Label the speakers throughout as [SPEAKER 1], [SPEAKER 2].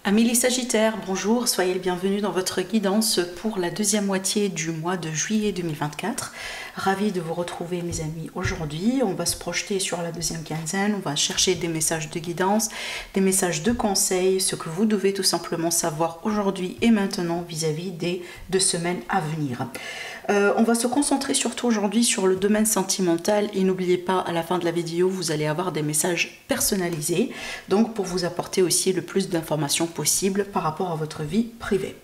[SPEAKER 1] Amis les Sagittaires, bonjour, soyez les bienvenus dans votre guidance pour la deuxième moitié du mois de juillet 2024. Ravi de vous retrouver mes amis aujourd'hui. On va se projeter sur la deuxième quinzaine, on va chercher des messages de guidance, des messages de conseils, ce que vous devez tout simplement savoir aujourd'hui et maintenant vis-à-vis des 2 semaines à venir. On va se concentrer surtout aujourd'hui sur le domaine sentimental et n'oubliez pas, à la fin de la vidéo, vous allez avoir des messages personnalisés, donc pour vous apporter aussi le plus d'informations possible par rapport à votre vie privée.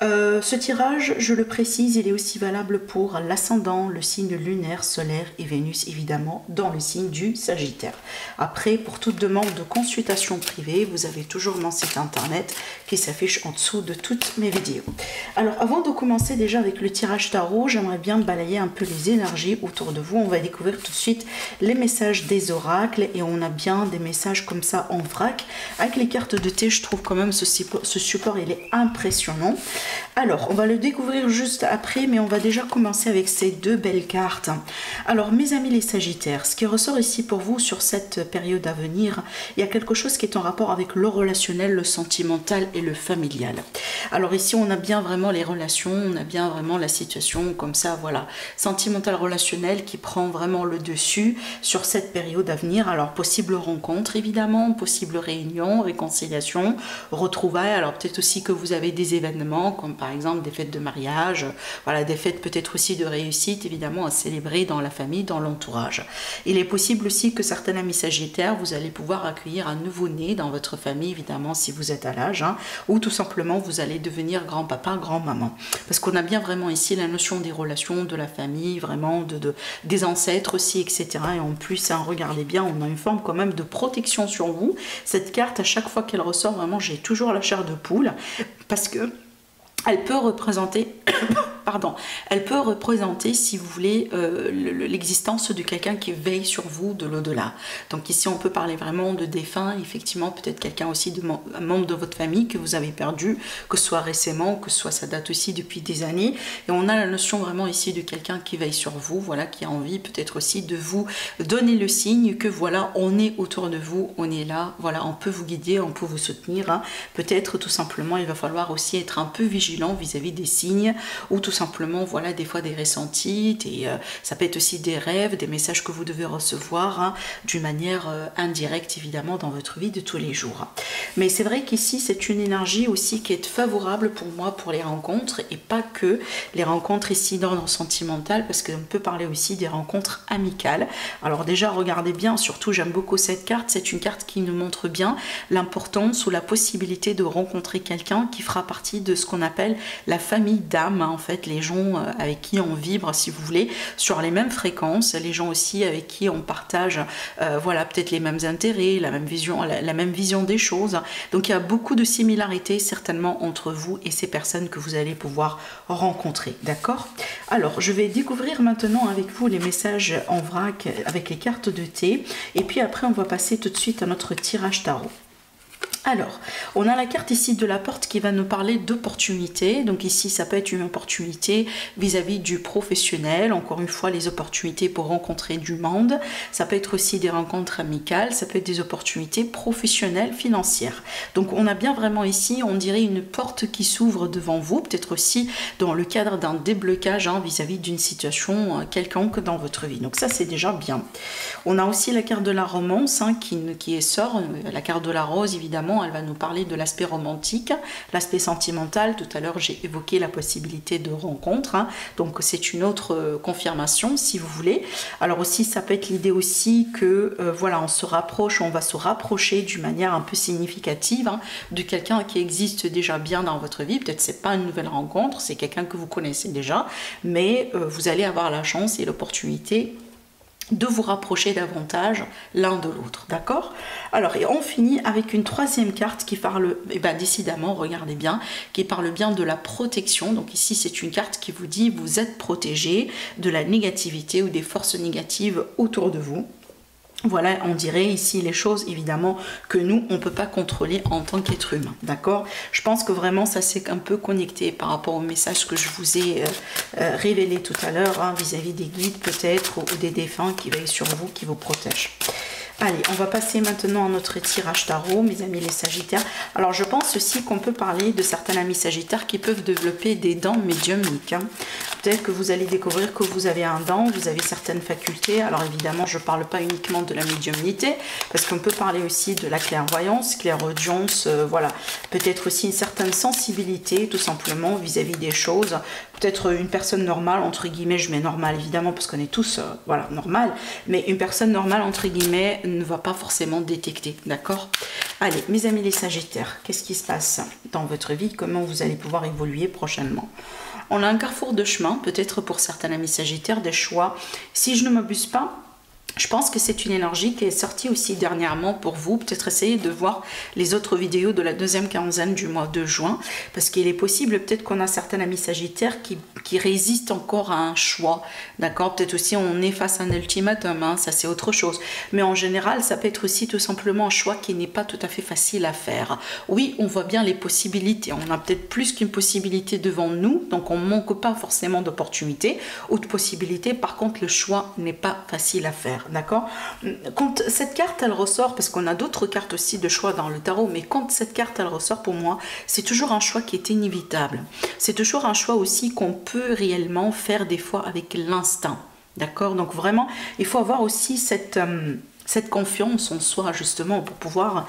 [SPEAKER 1] Ce tirage, je le précise, il est aussi valable pour l'ascendant, le signe lunaire, solaire et Vénus évidemment dans le signe du Sagittaire. Après, pour toute demande de consultation privée, vous avez toujours mon site internet qui s'affiche en dessous de toutes mes vidéos. Alors avant de commencer déjà avec le tirage tarot, j'aimerais bien balayer un peu les énergies autour de vous. On va découvrir tout de suite les messages des oracles et on a bien des messages comme ça en vrac. Avec les cartes de thé, je trouve quand même ce support, il est impressionnant. Alors, on va le découvrir juste après, mais on va déjà commencer avec ces deux belles cartes. Alors, mes amis les Sagittaires, ce qui ressort ici pour vous sur cette période à venir, il y a quelque chose qui est en rapport avec le relationnel, le sentimental et le familial. Alors ici, on a bien vraiment les relations, on a bien vraiment la situation comme ça, voilà, sentimental relationnel qui prend vraiment le dessus sur cette période à venir. Alors, possible rencontre évidemment, possible réunion, réconciliation, retrouvailles. Alors, peut-être aussi que vous avez des événements comme par exemple des fêtes de mariage, voilà, des fêtes peut-être aussi de réussite évidemment à célébrer dans la famille, dans l'entourage. Il est possible aussi que certains amis sagittaires, vous allez pouvoir accueillir un nouveau-né dans votre famille évidemment si vous êtes à l'âge, ou tout simplement vous allez devenir grand-papa, grand-maman. Parce qu'on a bien vraiment ici la notion des relations, de la famille, vraiment des ancêtres aussi, etc. Et en plus, regardez bien, on a une forme quand même de protection sur vous. Cette carte, à chaque fois qu'elle ressort, vraiment, j'ai toujours la chair de poule parce que elle peut représenter, pardon, elle peut représenter, si vous voulez, l'existence de quelqu'un qui veille sur vous de l'au-delà. Donc ici, on peut parler vraiment de défunt, effectivement, peut-être quelqu'un aussi, un membre de votre famille que vous avez perdu, que ce soit récemment, que ce soit ça date aussi depuis des années. Et on a la notion vraiment ici de quelqu'un qui veille sur vous, voilà, qui a envie peut-être aussi de vous donner le signe que voilà, on est autour de vous, on est là, voilà, on peut vous guider, on peut vous soutenir. Peut-être tout simplement, il va falloir aussi être un peu vigilant vis-à-vis des signes ou tout simplement voilà des fois des ressentis et ça peut être aussi des rêves, des messages que vous devez recevoir d'une manière indirecte évidemment dans votre vie de tous les jours. Mais c'est vrai qu'ici c'est une énergie aussi qui est favorable pour moi pour les rencontres et pas que les rencontres ici dans le sentimental parce qu'on peut parler aussi des rencontres amicales. Alors déjà regardez bien, surtout j'aime beaucoup cette carte, c'est une carte qui nous montre bien l'importance ou la possibilité de rencontrer quelqu'un qui fera partie de ce qu'on appelle la famille d'âme, en fait, les gens avec qui on vibre, si vous voulez, sur les mêmes fréquences, les gens aussi avec qui on partage, voilà, peut-être les mêmes intérêts, la même vision des choses. Donc il y a beaucoup de similarités certainement entre vous et ces personnes que vous allez pouvoir rencontrer, d'accord? Alors, je vais découvrir maintenant avec vous les messages en vrac avec les cartes de thé, et puis après on va passer tout de suite à notre tirage tarot. Alors, on a la carte ici de la porte qui va nous parler d'opportunités. Donc ici, ça peut être une opportunité vis-à-vis du professionnel. Encore une fois, les opportunités pour rencontrer du monde. Ça peut être aussi des rencontres amicales. Ça peut être des opportunités professionnelles, financières. Donc on a bien vraiment ici, on dirait une porte qui s'ouvre devant vous. Peut-être aussi dans le cadre d'un déblocage vis-à-vis d'une situation quelconque dans votre vie. Donc ça, c'est déjà bien. On a aussi la carte de la romance qui sort. La carte de la rose, évidemment. Elle va nous parler de l'aspect romantique, l'aspect sentimental. Tout à l'heure, j'ai évoqué la possibilité de rencontre. Donc, c'est une autre confirmation, si vous voulez. Alors aussi, ça peut être l'idée aussi que, voilà, on va se rapprocher d'une manière un peu significative de quelqu'un qui existe déjà bien dans votre vie. Peut-être c'est pas une nouvelle rencontre, c'est quelqu'un que vous connaissez déjà, mais vous allez avoir la chance et l'opportunité de vous rapprocher davantage l'un de l'autre, d'accord? Alors, et on finit avec une troisième carte qui parle, décidément, regardez bien, qui parle bien de la protection. Donc ici, c'est une carte qui vous dit vous êtes protégé de la négativité ou des forces négatives autour de vous. Voilà, on dirait ici les choses évidemment que nous, on ne peut pas contrôler en tant qu'être humain, d'accord? Je pense que vraiment ça c'est un peu connecté par rapport au message que je vous ai révélé tout à l'heure, vis-à-vis des guides peut-être ou des défunts qui veillent sur vous, qui vous protègent. Allez, on va passer maintenant à notre tirage tarot, mes amis les Sagittaires. Alors, je pense aussi qu'on peut parler de certains amis Sagittaires qui peuvent développer des dons médiumniques. Hein. Peut-être que vous allez découvrir que vous avez un don, vous avez certaines facultés. Alors, évidemment, je ne parle pas uniquement de la médiumnité, parce qu'on peut parler aussi de la clairvoyance, clairaudience, voilà. Peut-être aussi une certaine sensibilité, tout simplement, vis-à-vis des choses. Peut-être une personne normale, entre guillemets, je mets normal évidemment, parce qu'on est tous, voilà, normal. Mais une personne normale, entre guillemets, ne va pas forcément détecter, d'accord? Allez, mes amis les Sagittaires, qu'est-ce qui se passe dans votre vie? Comment vous allez pouvoir évoluer prochainement? On a un carrefour de chemin, peut-être pour certains amis Sagittaires, des choix. Si je ne m'abuse pas, je pense que c'est une énergie qui est sortie aussi dernièrement pour vous. Peut-être essayer de voir les autres vidéos de la deuxième quinzaine du mois de juin. Parce qu'il est possible peut-être qu'on a certains amis Sagittaires qui résistent encore à un choix. D'accord? Peut-être aussi on est face à un ultimatum. Hein, ça c'est autre chose. Mais en général, ça peut être aussi tout simplement un choix qui n'est pas tout à fait facile à faire. Oui, on voit bien les possibilités. On a peut-être plus qu'une possibilité devant nous. Donc on ne manque pas forcément d'opportunités ou de possibilités. Par contre, le choix n'est pas facile à faire. D'accord? Quand cette carte elle ressort, parce qu'on a d'autres cartes aussi de choix dans le tarot, mais quand cette carte elle ressort pour moi, c'est toujours un choix qui est inévitable. C'est toujours un choix aussi qu'on peut réellement faire des fois avec l'instinct. D'accord? Donc vraiment, il faut avoir aussi cette confiance en soi justement pour pouvoir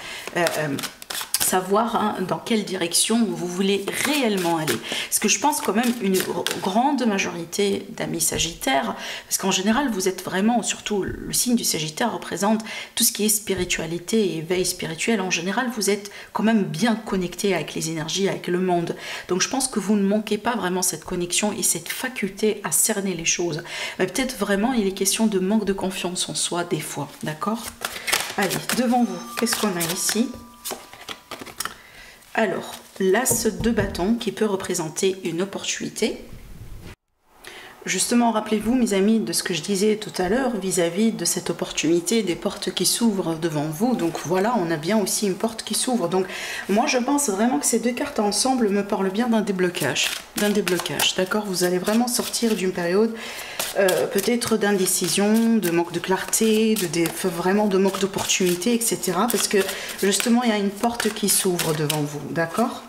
[SPEAKER 1] savoir hein, dans quelle direction vous voulez réellement aller. Parce que je pense quand même une grande majorité d'amis Sagittaires, parce qu'en général vous êtes vraiment, surtout le signe du Sagittaire représente tout ce qui est spiritualité et éveil spirituel. En général vous êtes quand même bien connecté avec les énergies, avec le monde. Donc je pense que vous ne manquez pas vraiment cette connexion et cette faculté à cerner les choses. Mais peut-être vraiment il est question de manque de confiance en soi des fois. D'accord? Allez, devant vous, qu'est-ce qu'on a ici? Alors, l'as de bâton qui peut représenter une opportunité. Justement, rappelez-vous, mes amis, de ce que je disais tout à l'heure vis-à-vis de cette opportunité, des portes qui s'ouvrent devant vous. Donc voilà, on a bien aussi une porte qui s'ouvre. Donc moi, je pense vraiment que ces deux cartes ensemble me parlent bien d'un déblocage. D'accord? Vous allez vraiment sortir d'une période peut-être d'indécision, de manque de clarté, vraiment de manque d'opportunité, etc. Parce que justement, il y a une porte qui s'ouvre devant vous. D'accord?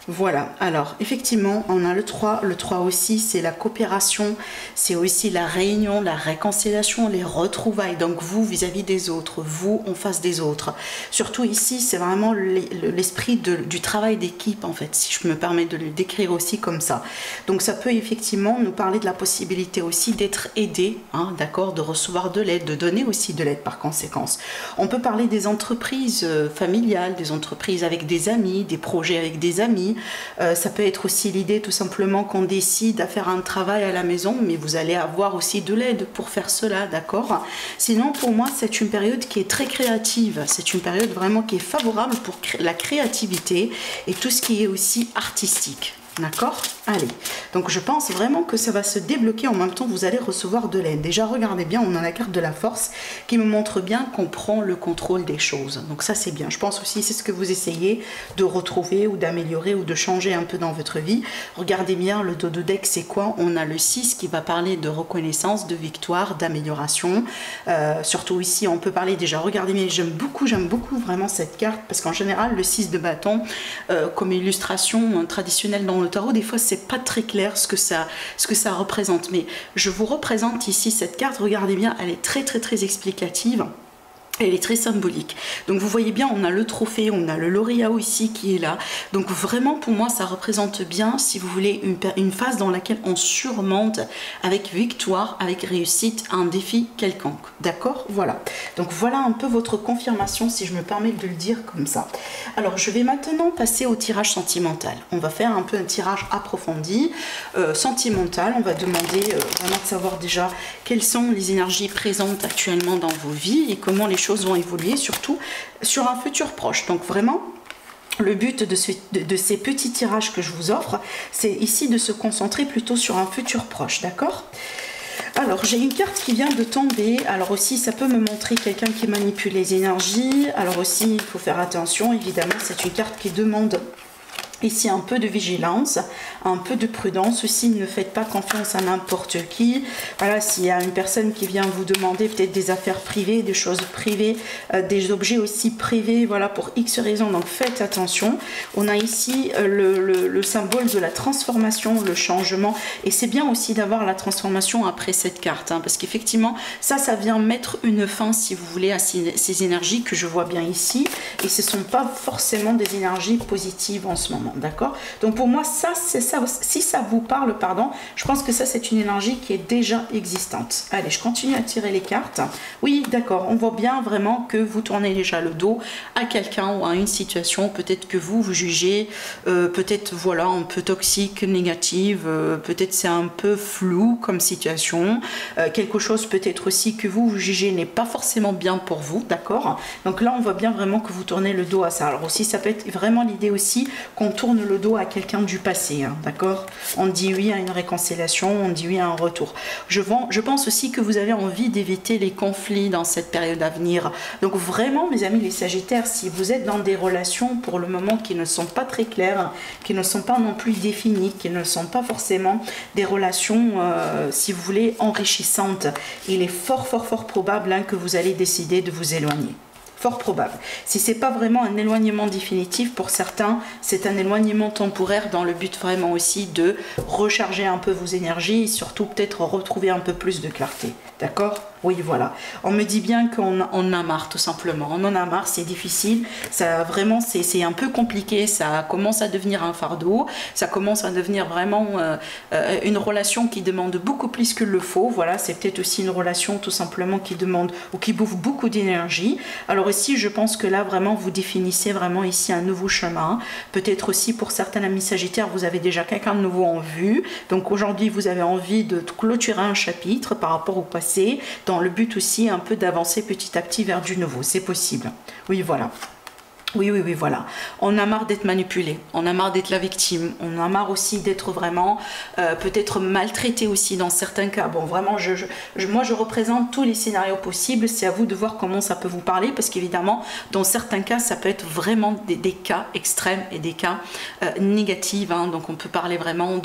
[SPEAKER 1] Voilà, alors effectivement on a le 3 aussi c'est la coopération, c'est aussi la réunion, la réconciliation, les retrouvailles, donc vous vis-à-vis des autres, vous en face des autres. Surtout ici c'est vraiment l'esprit du travail d'équipe en fait, si je me permets de le décrire aussi comme ça. Donc ça peut effectivement nous parler de la possibilité aussi d'être aidé, hein, d'accord, de recevoir de l'aide, de donner aussi de l'aide par conséquence. On peut parler des entreprises familiales, des entreprises avec des amis, des projets avec des amis. Ça peut être aussi l'idée tout simplement qu'on décide à faire un travail à la maison, mais vous allez avoir aussi de l'aide pour faire cela, d'accord? Sinon, pour moi, c'est une période qui est très créative. C'est une période vraiment qui est favorable pour la créativité et tout ce qui est aussi artistique. D'accord? Allez, donc je pense vraiment que ça va se débloquer en même temps, vous allez recevoir de l'aide. Déjà, regardez bien, on a la carte de la force qui me montre bien qu'on prend le contrôle des choses. Donc ça, c'est bien. Je pense aussi c'est ce que vous essayez de retrouver ou d'améliorer ou de changer un peu dans votre vie. Regardez bien, le dos de deck, c'est quoi? On a le 6 qui va parler de reconnaissance, de victoire, d'amélioration. Surtout ici, on peut parler déjà, regardez bien, j'aime beaucoup vraiment cette carte parce qu'en général, le 6 de bâton, comme illustration traditionnelle dans le tarot, des fois c'est pas très clair ce que ça représente, mais je vous représente ici cette carte, regardez bien, elle est très explicative. Elle est très symbolique. Donc vous voyez bien, on a le trophée, on a le lauréat ici qui est là. Donc vraiment pour moi ça représente bien, si vous voulez, une phase dans laquelle on surmonte avec victoire, avec réussite, un défi quelconque. D'accord? Voilà. Donc voilà un peu votre confirmation si je me permets de le dire comme ça. Alors je vais maintenant passer au tirage sentimental. On va faire un peu un tirage approfondi, sentimental. On va demander vraiment de savoir déjà quelles sont les énergies présentes actuellement dans vos vies et comment les choses vont évoluer, surtout sur un futur proche. Donc vraiment, le but de ces petits tirages que je vous offre, c'est ici de se concentrer plutôt sur un futur proche, d'accord? Alors, j'ai une carte qui vient de tomber. Alors aussi, ça peut me montrer quelqu'un qui manipule les énergies. Alors aussi, il faut faire attention, évidemment, c'est une carte qui demande Ici, un peu de vigilance, un peu de prudence aussi. Ne faites pas confiance à n'importe qui. Voilà, s'il y a une personne qui vient vous demander peut-être des affaires privées, des choses privées, des objets aussi privés, voilà, pour X raisons. Donc, faites attention. On a ici le symbole de la transformation, le changement. Et c'est bien aussi d'avoir la transformation après cette carte. Hein, parce qu'effectivement, ça vient mettre une fin, si vous voulez, à ces énergies que je vois bien ici. Et ce ne sont pas forcément des énergies positives en ce moment. D'accord? Donc pour moi, ça, c'est ça. Si ça vous parle, pardon, je pense que ça, c'est une énergie qui est déjà existante. Allez, je continue à tirer les cartes. Oui, d'accord. On voit bien vraiment que vous tournez déjà le dos à quelqu'un ou à une situation. Peut-être que vous jugez, peut-être, voilà, un peu toxique, négative. Peut-être c'est un peu flou comme situation. Quelque chose peut-être aussi que vous jugez n'est pas forcément bien pour vous. D'accord? Donc là, on voit bien vraiment que vous tournez le dos à ça. Alors aussi, ça peut être vraiment l'idée aussi qu'on tourne le dos à quelqu'un du passé, hein, d'accord? On dit oui à une réconciliation, on dit oui à un retour. Je pense aussi que vous avez envie d'éviter les conflits dans cette période à venir. Donc vraiment, mes amis les Sagittaires, si vous êtes dans des relations pour le moment qui ne sont pas très claires, qui ne sont pas non plus définies, qui ne sont pas forcément des relations, si vous voulez, enrichissantes, il est fort probable hein, que vous allez décider de vous éloigner. Fort probable. Si c'est pas vraiment un éloignement définitif, pour certains, c'est un éloignement temporaire dans le but vraiment aussi de recharger un peu vos énergies et surtout peut-être retrouver un peu plus de clarté. D'accord? Oui, voilà. On me dit bien qu'on en a marre, tout simplement. On en a marre, c'est difficile. Ça, vraiment, c'est un peu compliqué. Ça commence à devenir un fardeau. Ça commence à devenir vraiment une relation qui demande beaucoup plus que le faut. Voilà, c'est peut-être aussi une relation tout simplement qui demande ou qui bouffe beaucoup d'énergie. Alors ici, je pense que là, vraiment, vous définissez vraiment ici un nouveau chemin. Peut-être aussi pour certains amis Sagittaires, vous avez déjà quelqu'un de nouveau en vue. Donc aujourd'hui, vous avez envie de clôturer un chapitre par rapport au passé, dans le but aussi un peu d'avancer petit à petit vers du nouveau. C'est possible. Oui, voilà. Oui, voilà. On a marre d'être manipulé, on a marre d'être la victime, on a marre aussi d'être vraiment peut-être maltraité aussi dans certains cas. Bon, vraiment, moi, je représente tous les scénarios possibles. C'est à vous de voir comment ça peut vous parler parce qu'évidemment, dans certains cas, ça peut être vraiment des cas extrêmes et des cas négatifs. Hein. Donc, on peut parler vraiment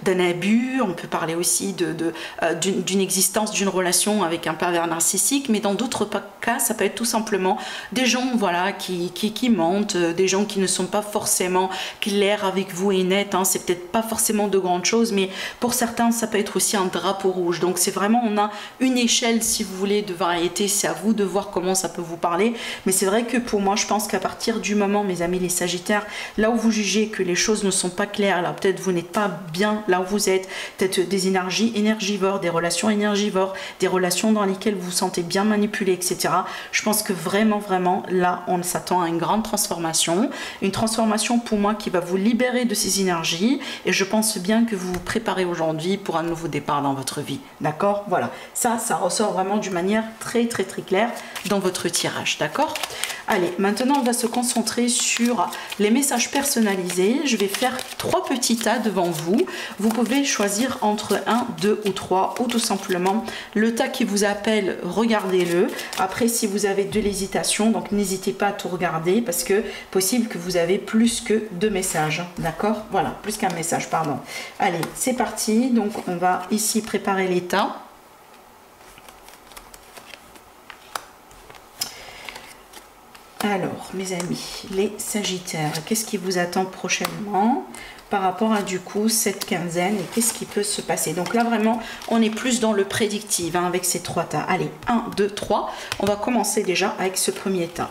[SPEAKER 1] d'un abus, on peut parler aussi d'une existence, d'une relation avec un pervers narcissique, mais dans d'autres cas, ça peut être tout simplement des gens, voilà, qui mentent, des gens qui ne sont pas forcément clairs avec vous et nets, hein. C'est peut-être pas forcément de grandes choses, mais pour certains ça peut être aussi un drapeau rouge. Donc c'est vraiment, on a une échelle si vous voulez de variété, c'est à vous de voir comment ça peut vous parler. Mais c'est vrai que pour moi, je pense qu'à partir du moment, mes amis les Sagittaires, là où vous jugez que les choses ne sont pas claires, là peut-être vous n'êtes pas bien là où vous êtes, peut-être des énergies énergivores, des relations énergivores, des relations dans lesquelles vous vous sentez bien manipulé, etc. Je pense que vraiment là on s'attend à une grande transformation, une transformation pour moi qui va vous libérer de ces énergies et je pense bien que vous vous préparez aujourd'hui pour un nouveau départ dans votre vie, d'accord? Voilà, ça ressort vraiment d'une manière très claire dans votre tirage, d'accord? Allez, maintenant on va se concentrer sur les messages personnalisés. Je vais faire 3 petits tas devant vous. Vous pouvez choisir entre 1, 2 ou 3 ou tout simplement le tas qui vous appelle, regardez-le. Après, si vous avez de l'hésitation, donc n'hésitez pas à tout regarder parce que possible que vous avez plus que 2 messages, d'accord? Voilà, plus qu'un message, pardon. Allez, c'est parti. Donc on va ici préparer les tas. Alors, mes amis, les Sagittaires, qu'est-ce qui vous attend prochainement par rapport à du coup cette quinzaine et qu'est-ce qui peut se passer? Donc là, vraiment, on est plus dans le prédictif hein, avec ces 3 tas. Allez, 1, 2, 3. On va commencer déjà avec ce premier tas.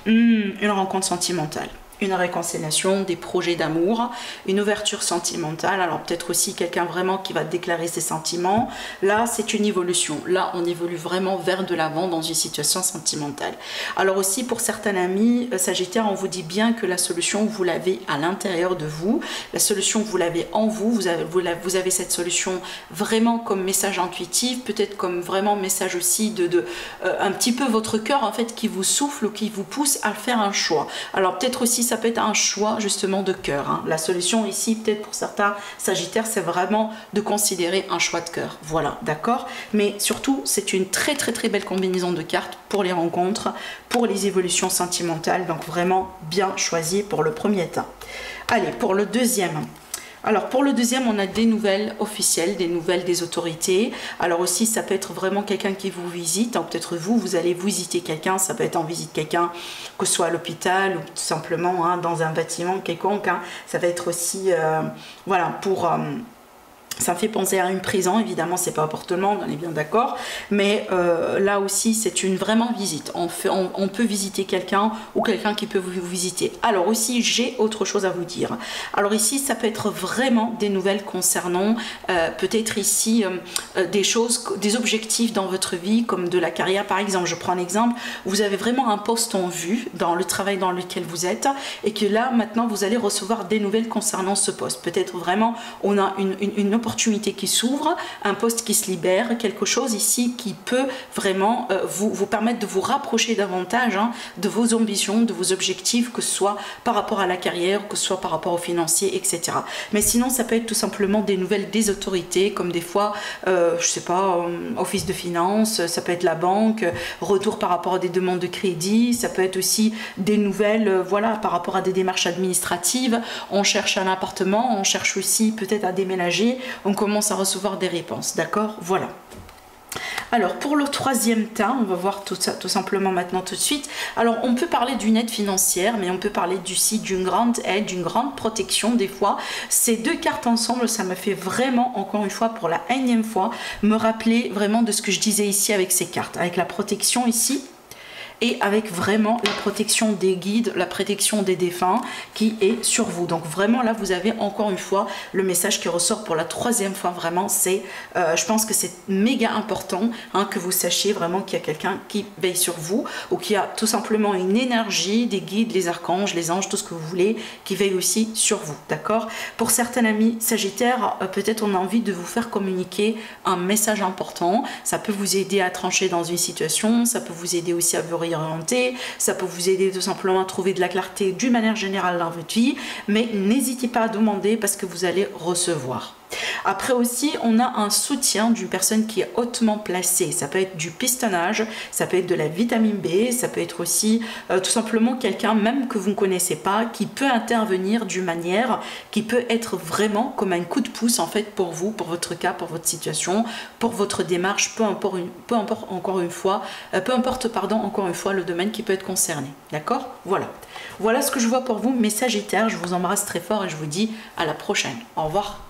[SPEAKER 1] Une rencontre sentimentale. Une réconciliation, des projets d'amour, une ouverture sentimentale. Alors peut-être aussi quelqu'un vraiment qui va déclarer ses sentiments. Là, c'est une évolution. Là, on évolue vraiment vers de l'avant dans une situation sentimentale. Alors aussi, pour certains amis Sagittaires, on vous dit bien que la solution, vous l'avez à l'intérieur de vous. La solution, vous l'avez en vous. Vous avez cette solution vraiment comme message intuitif, peut-être comme vraiment message aussi un petit peu votre cœur en fait qui vous souffle ou qui vous pousse à faire un choix. Alors peut-être aussi ça peut être un choix justement de cœur, hein. La solution ici, peut-être pour certains Sagittaires, c'est vraiment de considérer un choix de cœur. Voilà, d'accord? Mais surtout, c'est une très belle combinaison de cartes pour les rencontres, pour les évolutions sentimentales. Donc vraiment bien choisi pour le premier temps. Allez, pour le deuxième. Alors pour le deuxième, on a des nouvelles officielles, des nouvelles des autorités. Alors aussi, ça peut être vraiment quelqu'un qui vous visite. Peut-être vous allez visiter quelqu'un. Ça peut être en visite quelqu'un, que ce soit à l'hôpital ou tout simplement hein, dans un bâtiment quelconque. Hein. Ça va être aussi, voilà, pour... ça me fait penser à une prison, évidemment, c'est pas pour tout le monde, on est bien d'accord. Mais là aussi, c'est une vraiment visite. On peut visiter quelqu'un ou quelqu'un qui peut vous visiter. Alors aussi, j'ai autre chose à vous dire. Alors ici, ça peut être vraiment des nouvelles concernant peut-être ici des choses, des objectifs dans votre vie, comme de la carrière par exemple. Je prends un exemple, vous avez vraiment un poste en vue dans le travail dans lequel vous êtes et que là, maintenant, vous allez recevoir des nouvelles concernant ce poste. Peut-être vraiment, on a une opportunité qui s'ouvre, un poste qui se libère, quelque chose ici qui peut vraiment vous permettre de vous rapprocher davantage hein, de vos ambitions, de vos objectifs, que ce soit par rapport à la carrière, que ce soit par rapport aux financiers, etc. Mais sinon, ça peut être tout simplement des nouvelles des autorités, comme des fois, je sais pas, office de finances, ça peut être la banque, retour par rapport à des demandes de crédit, ça peut être aussi des nouvelles, voilà, par rapport à des démarches administratives. On cherche un appartement, on cherche aussi peut-être à déménager. On commence à recevoir des réponses, d'accord? Voilà. Alors pour le troisième temps, on va voir tout ça tout simplement maintenant tout de suite. Alors on peut parler d'une aide financière, mais on peut parler d'une grande aide, d'une grande protection des fois. Ces deux cartes ensemble, ça me fait vraiment, encore une fois, pour la énième fois, me rappeler vraiment de ce que je disais ici avec ces cartes, avec la protection ici. Et avec vraiment la protection des guides, la protection des défunts qui est sur vous. Donc vraiment là, vous avez encore une fois le message qui ressort pour la troisième fois. Vraiment, c'est, je pense que c'est méga important hein, que vous sachiez vraiment qu'il y a quelqu'un qui veille sur vous ou qui a tout simplement une énergie, des guides, les archanges, les anges, tout ce que vous voulez, qui veille aussi sur vous. D'accord? Pour certains amis Sagittaires, peut-être on a envie de vous faire communiquer un message important. Ça peut vous aider à trancher dans une situation, ça peut vous aider aussi à vous orienter, ça peut vous aider tout simplement à trouver de la clarté d'une manière générale dans votre vie, mais n'hésitez pas à demander parce que vous allez recevoir. Après aussi, on a un soutien d'une personne qui est hautement placée. Ça peut être du pistonnage, ça peut être de la vitamine B, ça peut être aussi tout simplement quelqu'un même que vous ne connaissez pas qui peut intervenir d'une manière qui peut être vraiment comme un coup de pouce en fait pour vous, pour votre cas, pour votre situation, pour votre démarche, peu importe encore une fois le domaine qui peut être concerné. D'accord? Voilà ce que je vois pour vous, mes Sagittaires. Je vous embrasse très fort et je vous dis à la prochaine. Au revoir.